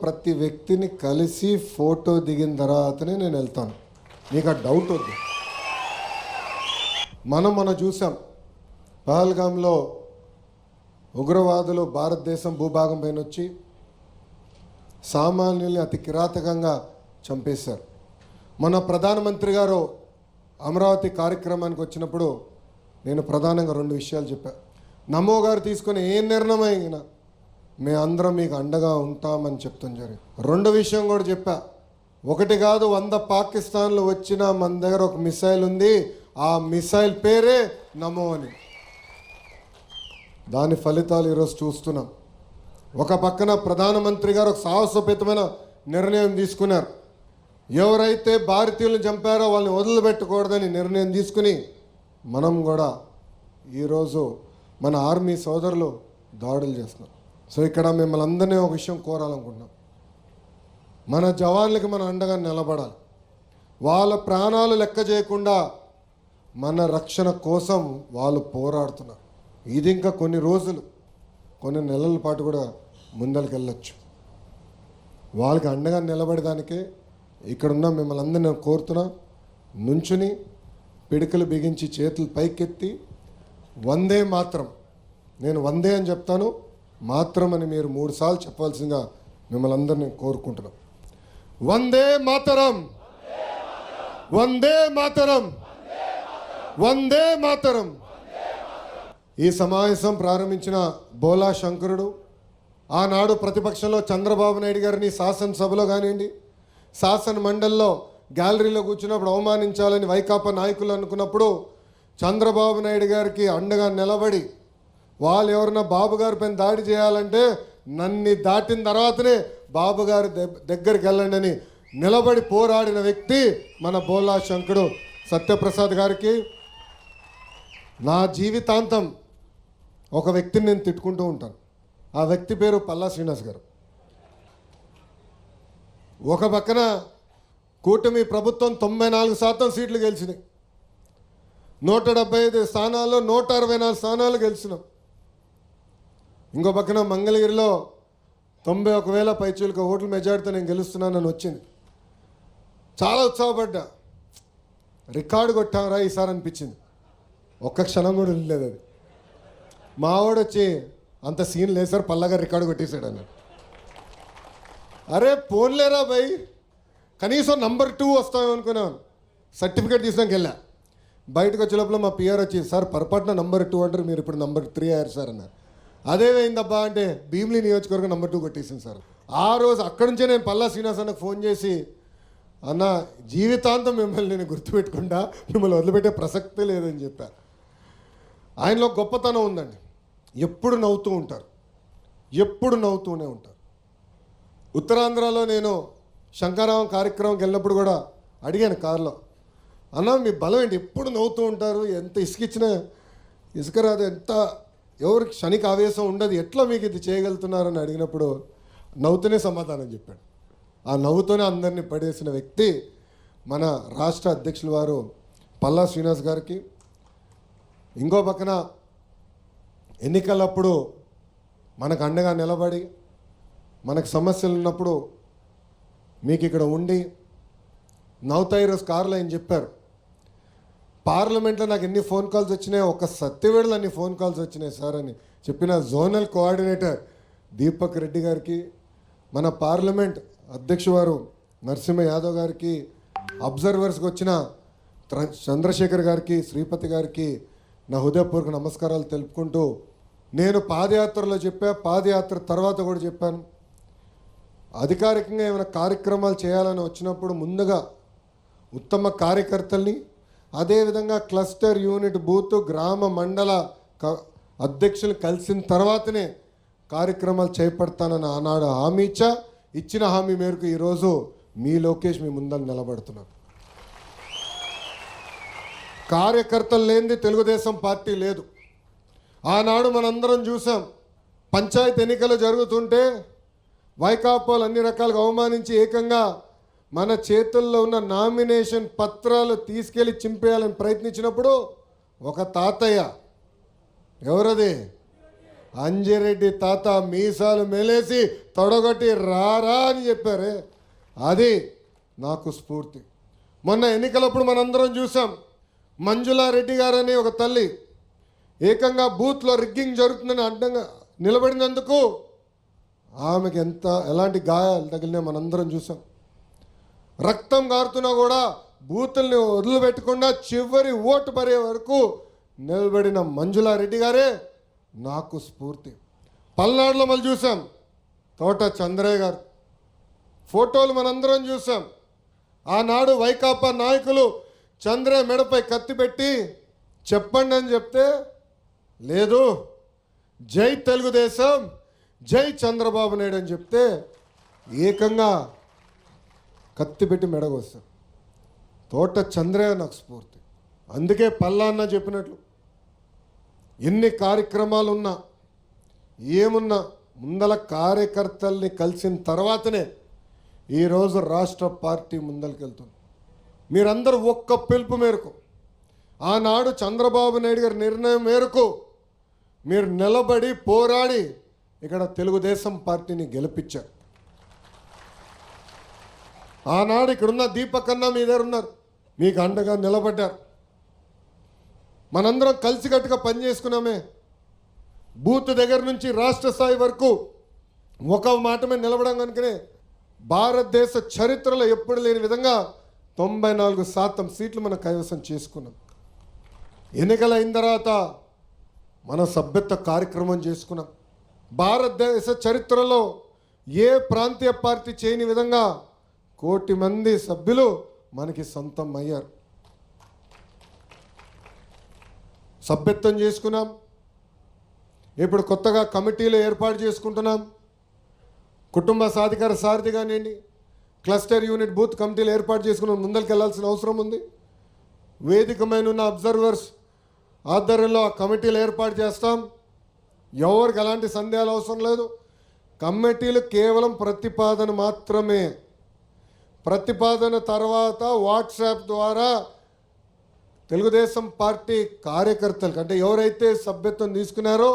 ప్రతి వ్యక్తిని కలిసి ఫోటో దిగిన తర్వాతనే నేను వెళ్తాను. మీకు ఆ డౌట్ వద్దు. మనం చూసాం పహల్గామ్లో ఉగ్రవాదులు భారతదేశం భూభాగం పైన వచ్చి సామాన్యుల్ని అతి కిరాతకంగా చంపేశారు. మన ప్రధానమంత్రి గారు అమరావతి కార్యక్రమానికి వచ్చినప్పుడు నేను ప్రధానంగా 2 విషయాలు చెప్పాను. నమో గారు తీసుకునే ఏ నిర్ణయం అయినా మేము అందరం మీకు అండగా ఉంటామని చెప్తాం జరిగింది. 2 విషయం కూడా చెప్పా. 1 కాదు 100 పాకిస్తాన్లు వచ్చినా మన దగ్గర ఒక మిసైల్ ఉంది, ఆ మిసైల్ పేరే నమో అని. దాని ఫలితాలు ఈరోజు చూస్తున్నాం. ఒక పక్కన ప్రధానమంత్రి గారు ఒక సాహసోపేతమైన నిర్ణయం తీసుకున్నారు. ఎవరైతే భారతీయులను చంపారో వాళ్ళని వదిలిపెట్టకూడదని నిర్ణయం తీసుకుని మనం కూడా ఈరోజు మన ఆర్మీ సోదరులు దాడులు చేస్తున్నాం. సో ఇక్కడ మిమ్మల్ని అందరినీ ఒక విషయం కోరాలనుకుంటున్నాం. మన జవాన్లకి మనం అండగా నిలబడాలి. వాళ్ళ ప్రాణాలు లెక్క చేయకుండా మన రక్షణ కోసం వాళ్ళు పోరాడుతున్నారు. ఇది ఇంకా కొన్ని రోజులు, కొన్ని నెలల పాటు కూడా ముందరికి వెళ్ళొచ్చు. వాళ్ళకి అండగా నిలబడడానికే ఇక్కడున్న మిమ్మల్ని అందరినీ నేను కోరుతున్నా. నుంచుని పిడికలు బిగించి చేతులు పైకెత్తి వందే మాత్రం, నేను వందే అని చెప్తాను, మాత్రం అని మీరు 3 సార్లు చెప్పాల్సిందిగా మిమ్మల్ని అందరినీ కోరుకుంటున్నాం. వందే మాతరం, వందే మాతరం, వందే మాతరం. ఈ సమావేశం ప్రారంభించిన బోలా శంకరుడు, ఆనాడు ప్రతిపక్షంలో చంద్రబాబు నాయుడు గారిని శాసనసభలో కానివ్వండి, శాసన మండలిలో గ్యాలరీలో కూర్చున్నప్పుడు అవమానించాలని వైకాపా నాయకులు అనుకున్నప్పుడు చంద్రబాబు నాయుడు గారికి అండగా నిలబడి వాళ్ళు ఎవరన్నా బాబు గారి పైన దాడి చేయాలంటే నన్ను దాటిన తర్వాతనే బాబు గారి దగ్గరికి వెళ్ళండి అని నిలబడి పోరాడిన వ్యక్తి మన బోలా శంకరుడు సత్యప్రసాద్ గారికి. నా జీవితాంతం ఒక వ్యక్తిని నేను తిట్టుకుంటూ ఉంటాను. ఆ వ్యక్తి పేరు పల్లా శ్రీనివాస్ గారు. ఒక పక్కన కూటమి ప్రభుత్వం 94% సీట్లు గెలిచినాయి. 175 స్థానాల్లో 164 స్థానాలు గెలిచినాం. ఇంకో పక్కన మంగళగిరిలో 91,000 పైచీలక ఓట్ల మెజార్టీతో నేను గెలుస్తున్నానని వచ్చింది. చాలా ఉత్సాహపడ్డా. రికార్డు కొట్టారా ఈసారి అనిపించింది. ఒక్క క్షణం కూడా లేదు. అది మావాడు వచ్చి అంత సీన్ లేదు సార్, పల్లగారు రికార్డు కొట్టేశాడు అన్నాడు. అరే పోన్లేరా భయ్, కనీసం నంబర్ 2 వస్తామనుకున్నాను. సర్టిఫికేట్ తీసుకొని వెళ్ళా. బయటకు వచ్చే లోపల మా పిఆర్ వచ్చి, సార్ పొరపాటున నంబర్ 2 అంటారు, మీరు ఇప్పుడు నంబర్ 3 అయ్యారు సార్ అన్నారు. అదేమైందబ్బా అంటే భీమిలి నియోజకవర్గం నంబర్ 2 కొట్టేసింది సార్. ఆ రోజు అక్కడి నుంచే నేను పల్లా శ్రీనివాస్ అన్నకు ఫోన్ చేసి, అన్న జీవితాంతం మిమ్మల్ని నేను గుర్తుపెట్టుకుంటా, మిమ్మల్ని వదిలిపెట్టే ప్రసక్తే లేదని చెప్పాను. ఆయనలో గొప్పతనం ఉందండి. ఎప్పుడు నవ్వుతూ ఉంటారు, ఎప్పుడు నవ్వుతూనే ఉంటారు. ఉత్తరాంధ్రలో నేను శంకరావం కార్యక్రమంకి వెళ్ళినప్పుడు కూడా అడిగాను కారులో, అన్న మీ బలం ఏంటి, ఎప్పుడు నవ్వుతూ ఉంటారు, ఎంత ఇసుకిచ్చినా ఇసుక రాదు, ఎంత ఎవరికి క్షణిక ఆవేశం ఉండదు, ఎట్లా మీకు ఇది చేయగలుగుతున్నారని అడిగినప్పుడు నవ్వుతూనే సమాధానం చెప్పాడు. ఆ నవ్వుతూనే అందరినీ పడేసిన వ్యక్తి మన రాష్ట్ర అధ్యక్షుల వారు పల్లా శ్రీనివాస్ గారికి. ఇంకో పక్కన ఎన్నికలప్పుడు మనకు అండగా నిలబడి, మనకు సమస్యలు ఉన్నప్పుడు మీకు ఇక్కడ ఉండి నవ్వుతాయి. ఈరోజు కారులో ఆయన చెప్పారు, పార్లమెంట్లో నాకు ఎన్ని ఫోన్ కాల్స్ వచ్చినాయి, ఒక సత్యవేళలో అన్ని ఫోన్ కాల్స్ వచ్చినాయి సార్ అని చెప్పిన జోనల్ కోఆర్డినేటర్ దీపక్ రెడ్డి గారికి, మన పార్లమెంట్ అధ్యక్షువారు నరసింహ యాదవ్ గారికి, అబ్జర్వర్స్కి వచ్చిన చంద్రశేఖర్ గారికి, శ్రీపతి గారికి నా హృదయపూర్వక నమస్కారాలు తెలుపుకుంటూ, నేను పాదయాత్రలో చెప్పా, పాదయాత్ర తర్వాత కూడా చెప్పాను, అధికారికంగా ఏమైనా కార్యక్రమాలు చేయాలని వచ్చినప్పుడు ముందుగా ఉత్తమ కార్యకర్తల్ని, అదేవిధంగా క్లస్టర్ యూనిట్ బూత్ గ్రామ మండల అధ్యక్షులు కలిసిన తర్వాతనే కార్యక్రమాలు చేపడతానని ఆనాడు హామీ ఇచ్చిన హామీ మేరకు ఈరోజు మీ లోకేష్ మీ ముందర నిలబడుతున్నారు. కార్యకర్తలు లేనిది తెలుగుదేశం పార్టీ లేదు. ఆనాడు మనందరం చూసాం, పంచాయతీ ఎన్నికలు జరుగుతుంటే వైకాపాలు అన్ని రకాలుగా అవమానించి ఏకంగా మన చేతుల్లో ఉన్న నామినేషన్ పత్రాలు తీసుకెళ్ళి చింపేయాలని ప్రయత్నించినప్పుడు ఒక తాతయ్య, ఎవరది అంజిరెడ్డి తాత మీసాలు మెలేసి తొడగొట్టి రారా అని చెప్పారే, అది నాకు స్ఫూర్తి. మొన్న ఎన్నికలప్పుడు మనందరం చూసాం, మంజులారెడ్డి గారని ఒక తల్లి ఏకంగా బూత్లో రిగ్గింగ్ జరుగుతుందని అడ్డంగా నిలబడినందుకు ఆమెకి ఎలాంటి గాయాలు తగిలినా మనందరం చూసాం. రక్తం గారుతున్నా కూడా బూతుల్ని వదిలిపెట్టకుండా చివరి ఓటు పడే వరకు నిలబడిన మంజులారెడ్డి గారే నాకు స్ఫూర్తి. పల్నాడులో మళ్ళీ చూసాం, తోట చంద్రయ్య గారు ఫోటోలు మనందరం చూసాం. ఆనాడు వైకాపా నాయకులు చంద్రయ్య మెడపై కత్తి పెట్టి చెప్పండి అని చెప్తే, లేదు జై తెలుగుదేశం, జై చంద్రబాబు నాయుడు అని చెప్తే ఏకంగా కత్తి పెట్టి మెడగొస్తాం. తోట చంద్రయ్య నాకు స్ఫూర్తి. అందుకే పల్లాన్న చెప్పినట్లు ఎన్ని కార్యక్రమాలున్నా ఏమున్నా ముందల కార్యకర్తల్ని కలిసిన తర్వాతనే ఈరోజు రాష్ట్ర పార్టీ ముందలకెళ్తుంది. మీరందరూ ఒక్క పిలుపు మేరకు, ఆనాడు చంద్రబాబు నాయుడు గారి నిర్ణయం మేరకు మీరు నిలబడి పోరాడి ఇక్కడ తెలుగుదేశం పార్టీని గెలిపించారు. ఆనాడు ఇక్కడున్న దీపకన్నా మీ దగ్గర ఉన్నారు, మీకు అండగా నిలబడ్డారు. మనందరం కలిసికట్టుగా పనిచేసుకున్నామే. బూత్ దగ్గర నుంచి రాష్ట్ర స్థాయి వరకు ఒక మాట మీద నిలబడం కనుకనే భారతదేశ చరిత్రలో ఎప్పుడు లేని విధంగా 94% సీట్లు మనం కైవసం చేసుకున్నాం. ఎన్నికలు అయిన తర్వాత మన సభ్యత్వ కార్యక్రమం చేసుకున్నాం. భారతదేశ చరిత్రలో ఏ ప్రాంతీయ పార్టీ చేయని విధంగా 1 కోటి మంది సభ్యులు మనకి సొంతం అయ్యారు. సభ్యత్వం చేసుకున్నాం. ఇప్పుడు కొత్తగా కమిటీలు ఏర్పాటు చేసుకుంటున్నాం. కుటుంబ సాధికార సారథి కానివ్వండి, క్లస్టర్ యూనిట్ బూత్ కమిటీలు ఏర్పాటు చేసుకుని ముందరికి వెళ్ళాల్సిన అవసరం ఉంది. వేదికమైన ఉన్న అబ్జర్వర్స్ ఆధ్వర్యంలో ఆ కమిటీలు ఏర్పాటు చేస్తాం. ఎవరికి ఎలాంటి సందేహాలు అవసరం లేదు. కమిటీలు కేవలం ప్రతిపాదన మాత్రమే. ప్రతిపాదన తర్వాత వాట్సాప్ ద్వారా తెలుగుదేశం పార్టీ కార్యకర్తలకు, అంటే ఎవరైతే సభ్యత్వం తీసుకున్నారో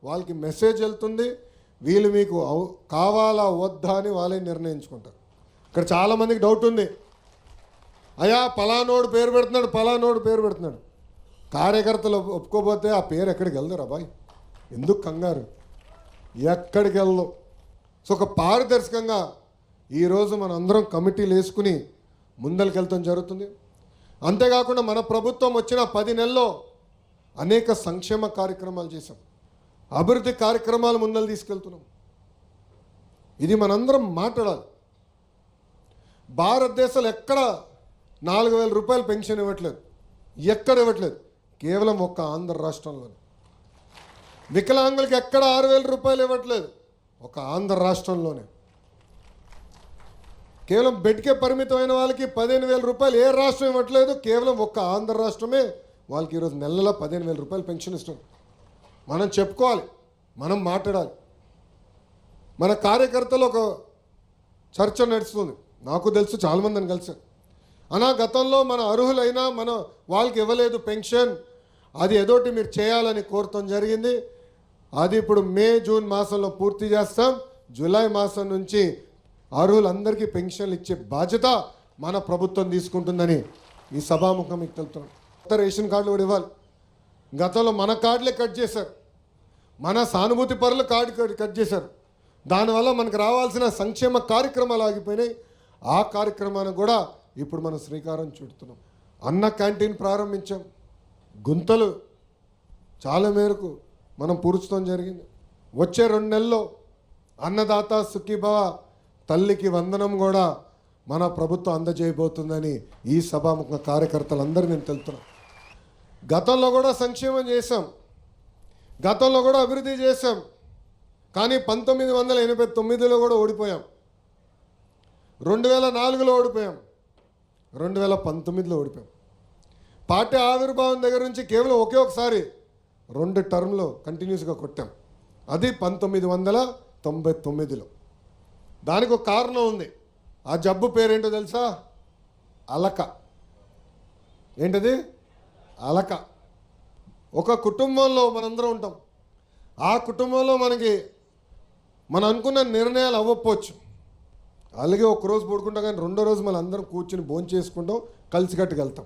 వాళ్ళకి మెసేజ్ వెళ్తుంది. వీళ్ళు మీకు కావాలా వద్దా అని వాళ్ళే నిర్ణయించుకుంటారు. ఇక్కడ చాలామందికి డౌట్ ఉంది, అయ్యా పలానోడు పేరు పెడుతున్నాడు, పలానోడు పేరు పెడుతున్నాడు. కార్యకర్తలు ఒప్పుకోపోతే ఆ పేరు ఎక్కడికి వెళ్దారు అబ్బాయి, ఎందుకు కంగారు, ఎక్కడికి వెళ్దాం. సో ఒక పారదర్శకంగా ఈరోజు మన అందరం కమిటీలు వేసుకుని ముందరికి వెళ్తాం జరుగుతుంది. అంతేకాకుండా మన ప్రభుత్వం వచ్చిన 10 నెలల్లో అనేక సంక్షేమ కార్యక్రమాలు చేశాం, అభివృద్ధి కార్యక్రమాలు ముందలు తీసుకెళ్తున్నాం. ఇది మనందరం మాట్లాడాలి. భారతదేశంలో ఎక్కడ 4,000 రూపాయలు పెన్షన్ ఇవ్వట్లేదు, ఎక్కడ ఇవ్వట్లేదు, కేవలం ఒక్క ఆంధ్ర రాష్ట్రంలోనే. వికలాంగులకి ఎక్కడ 6,000 రూపాయలు ఇవ్వట్లేదు, ఒక ఆంధ్ర రాష్ట్రంలోనే. కేవలం బెడ్కే పరిమితమైన వాళ్ళకి 15,000 రూపాయలు ఏ రాష్ట్రం ఇవ్వట్లేదు, కేవలం ఒక్క ఆంధ్ర రాష్ట్రమే వాళ్ళకి ఈరోజు నెలలో 15,000 రూపాయలు పెన్షన్ ఇస్తుంది. మనం చెప్పుకోవాలి, మనం మాట్లాడాలి. మన కార్యకర్తలు ఒక చర్చ నడుస్తుంది, నాకు తెలుసు చాలామందిని కలిసాను. అనా గతంలో మన అర్హులైనా మన వాళ్ళకి ఇవ్వలేదు పెన్షన్, అది ఏదోటి మీరు చేయాలని కోరటం జరిగింది. అది ఇప్పుడు మే జూన్ మాసంలో పూర్తి చేస్తాం. జూలై మాసం నుంచి అర్హులందరికీ పెన్షన్లు ఇచ్చే బాధ్యత మన ప్రభుత్వం తీసుకుంటుందని ఈ సభాముఖం మీకు తెలుపుతున్నాం. కొత్త రేషన్ కార్డులు కూడా ఇవ్వాలి. గతంలో మన కార్డులే కట్ చేశారు, మన సానుభూతి పరుల కార్డు కట్ చేశారు. దానివల్ల మనకు రావాల్సిన సంక్షేమ కార్యక్రమాలు ఆగిపోయినాయి. ఆ కార్యక్రమానికి కూడా ఇప్పుడు మనం శ్రీకారం చుడుతున్నాం. అన్న క్యాంటీన్ ప్రారంభించాం. గుంతలు చాలా మేరకు మనం పూడ్చడం జరిగింది. వచ్చే 2 నెలల్లో అన్నదాత సుఖీభవ తల్లికి వందనం కూడా మన ప్రభుత్వం అందజేయబోతుందని ఈ సభాముఖ కార్యకర్తలందరూ నేను తెలుపుతున్నాను. గతంలో కూడా సంక్షేమం చేశాం, గతంలో కూడా అభివృద్ధి చేశాం. కానీ 1989లో కూడా ఓడిపోయాం, 2004లో ఓడిపోయాం, 2019లో ఓడిపోయాం. పార్టీ ఆవిర్భావం దగ్గర నుంచి కేవలం ఒకే ఒకసారి 2 టర్మ్లో కంటిన్యూస్గా కొట్టాం, అది 1999లో. దానికి ఒక కారణం ఉంది. ఆ జబ్బు పేరేంటో తెలుసా? అలక. ఏంటది? అలక. ఒక కుటుంబంలో మనందరం ఉంటాం. ఆ కుటుంబంలో మనం అనుకున్న నిర్ణయాలు అవ్వకపోవచ్చు. అలాగే ఒక రోజు పడుకుంటాం, కానీ రెండో రోజు మనం అందరం కూర్చుని భోంచేసుకుంటాం, కలిసికట్టుకు వెళ్తాం.